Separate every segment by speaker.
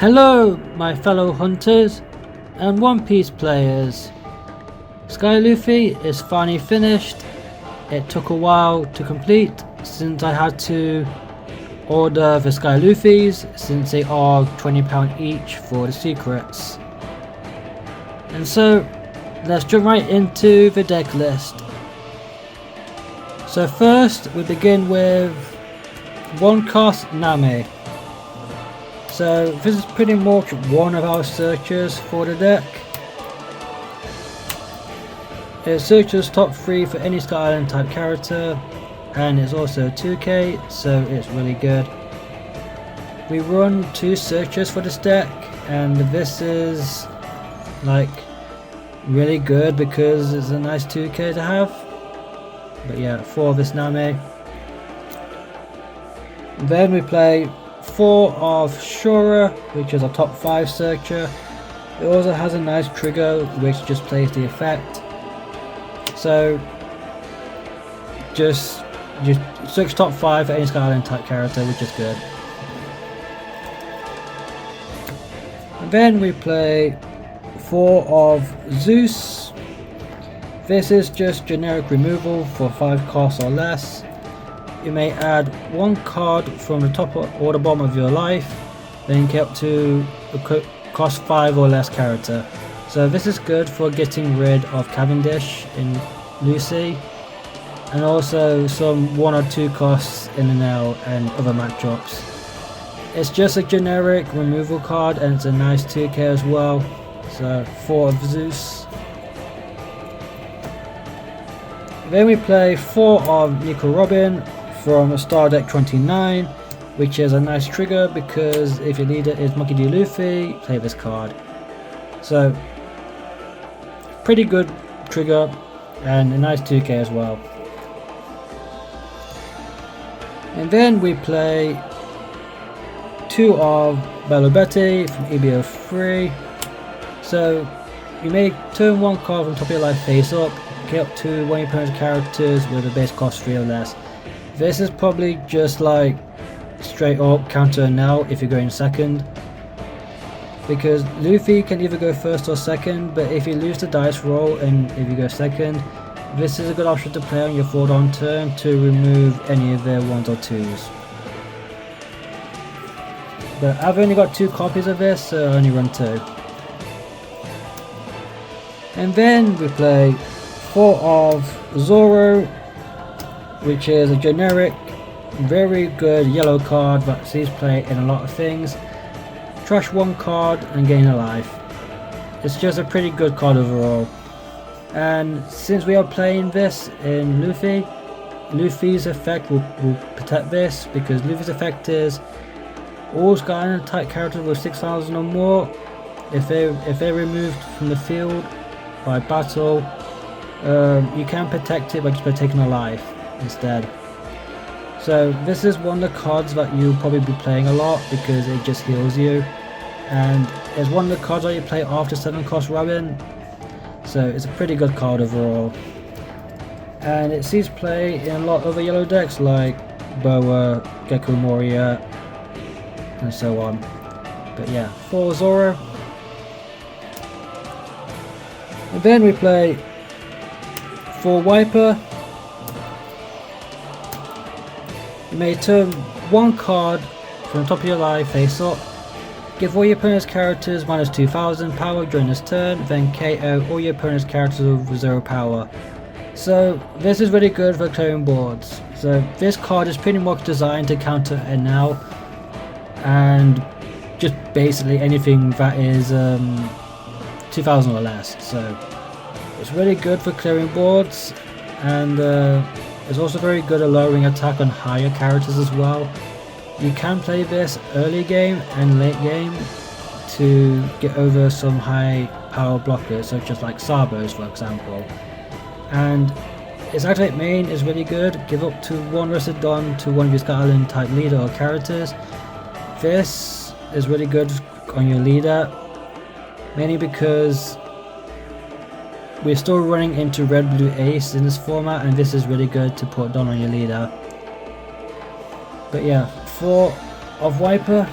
Speaker 1: Hello my fellow hunters and One Piece players. Sky Luffy is finally finished. It took a while to complete since I had to order the Sky Luffys since they are £20 each for the secrets. And so let's jump right into the deck list. So first we begin with one cost Nami. So this is pretty much one of our searches for the deck. It searches top 3 for any Sky Island type character, and it's also 2k, so it's really good. We run 2 searches for this deck, and this is like really good because it's a nice 2k to have. But yeah, 4 of this Nami. Then we play 4 of Shura, which is a top 5 searcher. It also has a nice trigger which just plays the effect. So just search top 5 for any Sky Island type character, which is good. And then we play 4 of Zeus. This is just generic removal for 5 costs or less. You may add 1 card from the top or the bottom of your life, then get up to a cost 5 or less character. So this is good for getting rid of Cavendish in Lucy, and also some 1 or 2 costs in the Nell and other matchups. It's just a generic removal card and it's a nice 2k as well. So 4 of Zeus. Then we play 4 of Nico Robin from Star Deck 29, which is a nice trigger because if your leader is Monkey D. Luffy, play this card. So pretty good trigger and a nice 2k as well. And then we play 2 of Bello Betty from EBO 3. So you may turn 1 card from top of your life face up, get up to one of your opponent's characters with a base cost 3 or less. This is probably just like straight up counter now if you're going second, because Luffy can either go first or second, but if you lose the dice roll and if you go second, this is a good option to play on your 4-down turn to remove any of their 1s or 2s. But I've only got 2 copies of this, so I only run 2. And then we play 4 of Zoro, which is a generic, very good yellow card that sees play in a lot of things. Trash 1 card and gain a life. It's just a pretty good card overall. And since we are playing this in Luffy, Luffy's effect will protect this, because Luffy's effect is all Sky Island type characters with 6,000 or more, if they're removed from the field by battle, you can protect it by just by taking a life instead. So this is one of the cards that you'll probably be playing a lot because it just heals you, and it's one of the cards that you play after 7 cost Robin, so it's a pretty good card overall. And it sees play in a lot of other yellow decks like Boa, Gecko Moria, and so on. But yeah, 4 Zoro. And then we play 4 Wiper. You may turn 1 card from the top of your life face up, give all your opponent's characters minus 2000 power during this turn, then KO all your opponent's characters with 0 power. So this is really good for clearing boards. So this card is pretty much designed to counter NL and just basically anything that is 2000 or less. So it's really good for clearing boards, and it's also very good at lowering attack on higher characters as well. You can play this early game and late game to get over some high power blockers, such as like Sabos for example. And its activate main is really good. Give up to 1 Rusted Dawn to one of your Sky Island type leader or characters. This is really good on your leader, mainly because we're still running into red blue ace in this format, and this is really good to put down on your leader. But yeah, 4 of Wiper.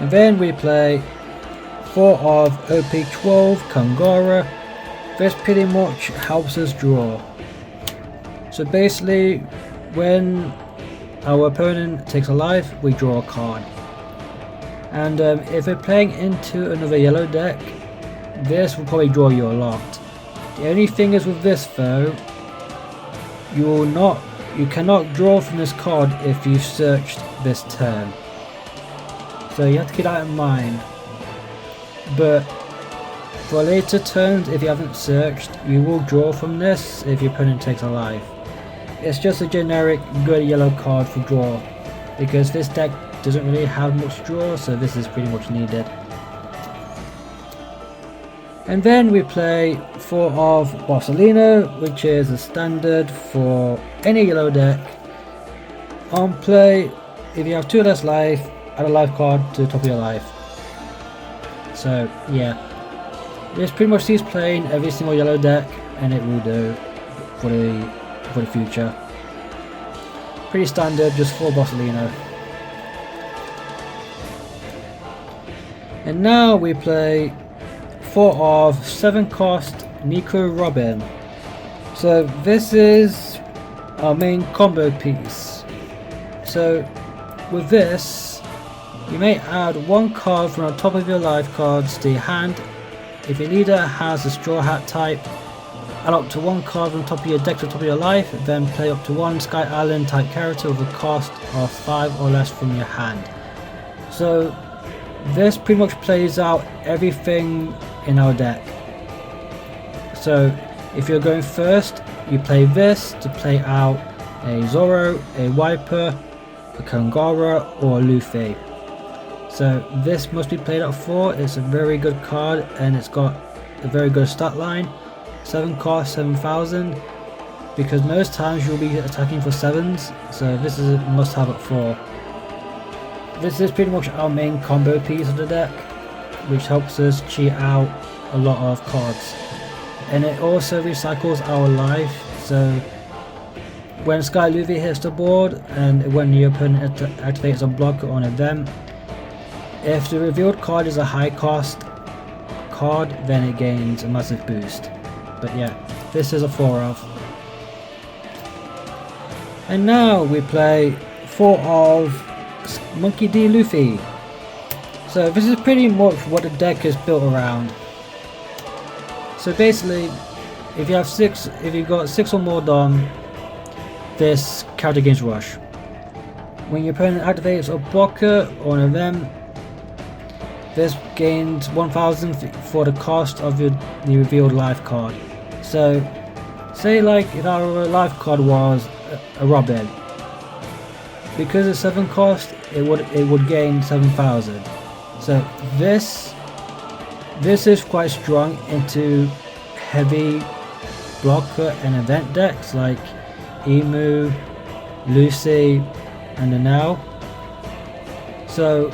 Speaker 1: And then we play 4 of OP12 Kangara. This pretty much helps us draw. So basically, when our opponent takes a life, we draw a card. And if we're playing into another yellow deck, this will probably draw you a lot. The only thing is with this though, you cannot draw from this card if you've searched this turn. So you have to keep that in mind. But for later turns, if you haven't searched, you will draw from this if your opponent takes a life. It's just a generic good yellow card for draw, because this deck doesn't really have much draw, so this is pretty much needed. And then we play 4 of Barcelona, which is a standard for any yellow deck. On play, if you have 2 less life, add a life card to the top of your life. So yeah, this pretty much sees playing every single yellow deck, and it will do for the future. Pretty standard, just for Barcelona. And now we play 4 of 7 cost Nico Robin. So this is our main combo piece. So with this, you may add 1 card from the top of your life cards to your hand. If your leader has a Straw Hat type, add up to 1 card from the top of your deck to the top of your life, then play up to 1 Sky Island type character with a cost of 5 or less from your hand. So this pretty much plays out everything in our deck. So if you're going first, you play this to play out a Zoro, a Wiper, a Kangara, or a Luffy. So this must be played out for. It's a very good card, and it's got a very good stat line. 7 cost, 7,000, because most times you'll be attacking for 7s, so this is a must have at 4. This is pretty much our main combo piece of the deck, which helps us cheat out a lot of cards. And it also recycles our life, so when Sky Luffy hits the board and when your opponent activates a blocker on event, if the revealed card is a high cost card, then it gains a massive boost. But yeah, this is a 4 of. And now we play 4 of Monkey D. Luffy. So this is pretty much what the deck is built around. So basically, if you've got 6 or more Dom, this character gains Rush. When your opponent activates a blocker or an event, this gains 1,000 for the cost of the revealed life card. So, say like if our life card was a Robin, because it's 7 cost, it would gain 7,000. So this is quite strong into heavy blocker and event decks like Emu, Lucy, and the Now. So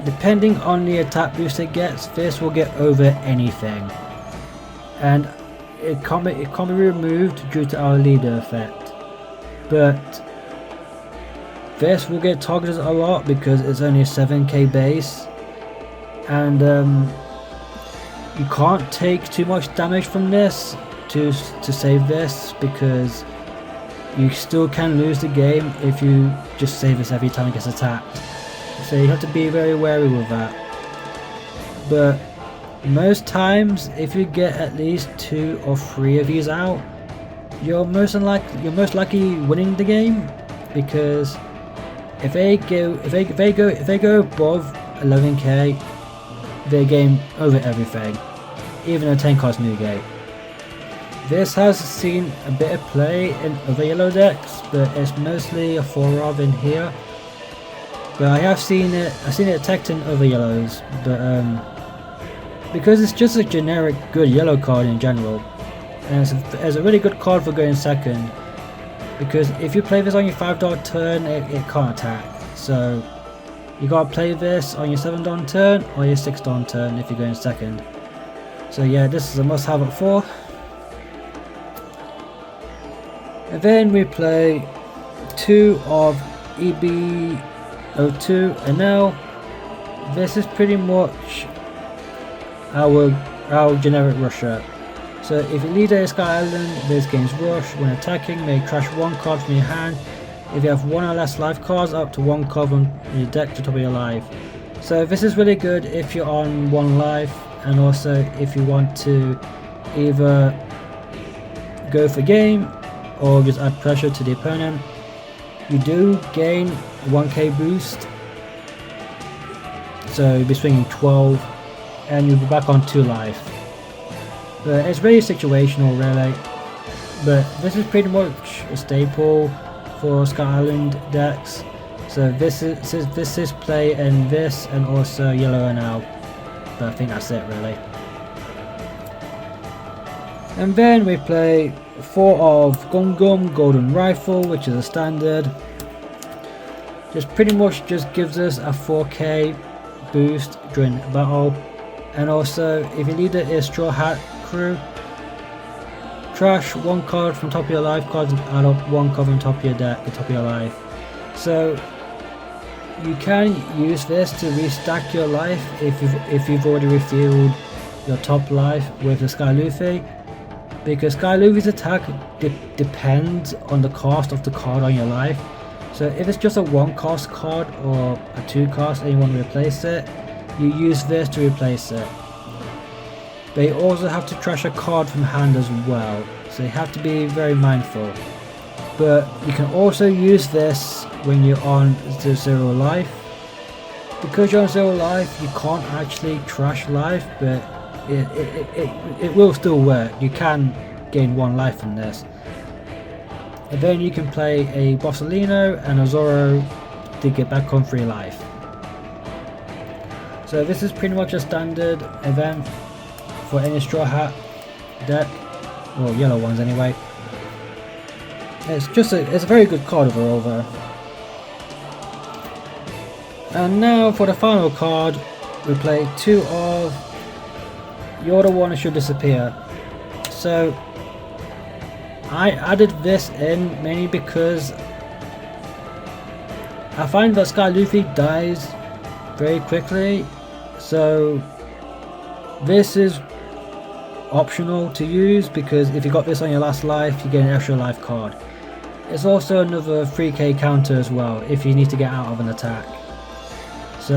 Speaker 1: depending on the attack boost it gets, this will get over anything, and it can't be removed due to our leader effect. But this will get targeted a lot because it's only a 7k base, and you can't take too much damage from this to save this, because you still can lose the game if you just save this every time it gets attacked. So you have to be very wary with that. But most times, if you get at least 2 or 3 of these out, you're most likely winning the game, because if they go above 11k, they game over everything, even a 10 cost new game. This has seen a bit of play in other yellow decks, but it's mostly a 4 of in here. But I've seen it attacked in other yellows, but because it's just a generic good yellow card in general, and it's a really good card for going second, because if you play this on your 5-dot turn, it can't attack. So you gotta play this on your 7-dot turn or your 6-dot turn if you're going second. So yeah, this is a must have at 4. And then we play 2 of EB02 and now this is pretty much our generic rusher. So if your leader is Sky Island, this gains rush. When attacking, may crash one card from your hand. If you have one or less life cards, up to one card on your deck to top of your life. So this is really good if you're on one life, and also if you want to either go for game or just add pressure to the opponent. You do gain 1k boost, so you'll be swinging 12 and you'll be back on 2 life. But it's really situational really, but this is pretty much a staple for Sky Island decks. So this is play in this and also yellow and out, but I think that's it really. And then we play 4 of Gum Gum Golden Rifle, which is a standard. Just pretty much just gives us a 4k boost during battle. And also if your leader is Straw Hat Crew, trash one card from top of your life cards and add up one card from top of your deck to top of your life. So you can use this to restack your life if you've already refilled your top life with the Sky Luffy, because Sky Luffy's attack depends on the cost of the card on your life. So if it's just a 1 cost card or a 2 cost and you want to replace it, you use this to replace it. But you also have to trash a card from hand as well, so you have to be very mindful. But you can also use this when you're on 0 life. Because you're on 0 life, you can't actually trash life, but it will still work. You can gain 1 life from this. And then you can play a Bossolino and a Zoro to get back on 3 life. So this is pretty much a standard event for any Straw Hat deck, or yellow ones anyway. It's a very good card overall though. And now for the final card, we play 2 of You're the One Who Should Disappear. So I added this in mainly because I find that Sky Luffy dies very quickly, so this is optional to use, because if you got this on your last life you get an extra life card. It's also another 3k counter as well if you need to get out of an attack. So,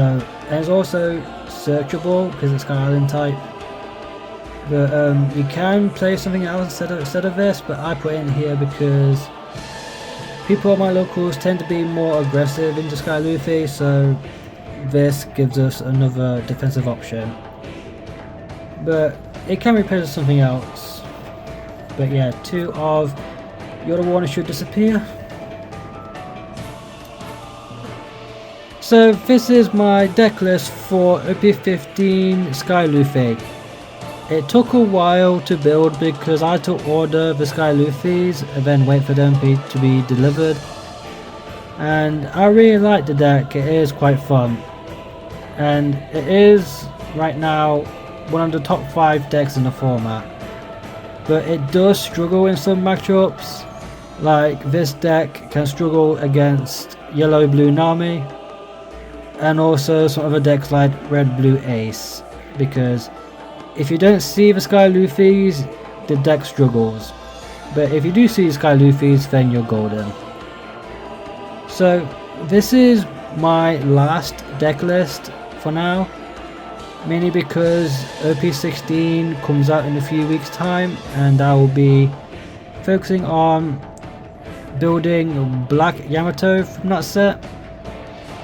Speaker 1: and it's also searchable because it's Sky Island type. But you can play something else instead of this, but I put it in here because people at my locals tend to be more aggressive into Sky Luffy, so this gives us another defensive option. But it can be played as something else. But yeah, 2 of You're the One Who Should Disappear. So this is my deck list for OP15 Sky Luffy. It took a while to build because I had to order the Sky Luffys and then wait for them to be delivered. And I really like the deck, it is quite fun. And it is right now one of the top 5 decks in the format. But it does struggle in some matchups. Like this deck can struggle against yellow blue Nami, and also some other decks like red blue Ace, because if you don't see the Sky Luffys, the deck struggles. But if you do see Sky Luffys, then you're golden. So this is my last deck list for now, mainly because OP16 comes out in a few weeks time, and I will be focusing on building Black Yamato from that set,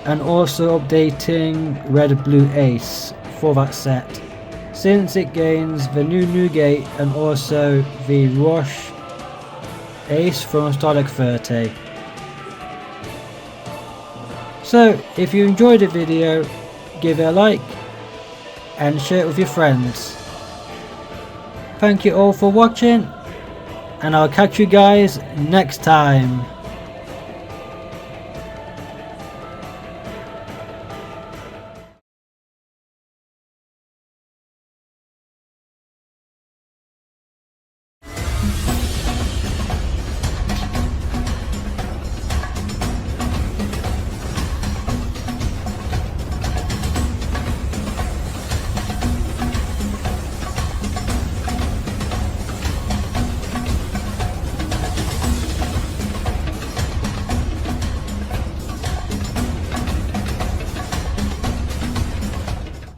Speaker 1: and also updating Red Blue Ace for that set, since it gains the new Nugate and also the Rush Ace from Star Deck 30. So if you enjoyed the video, give it a like and share it with your friends. Thank you all for watching, and I'll catch you guys next time.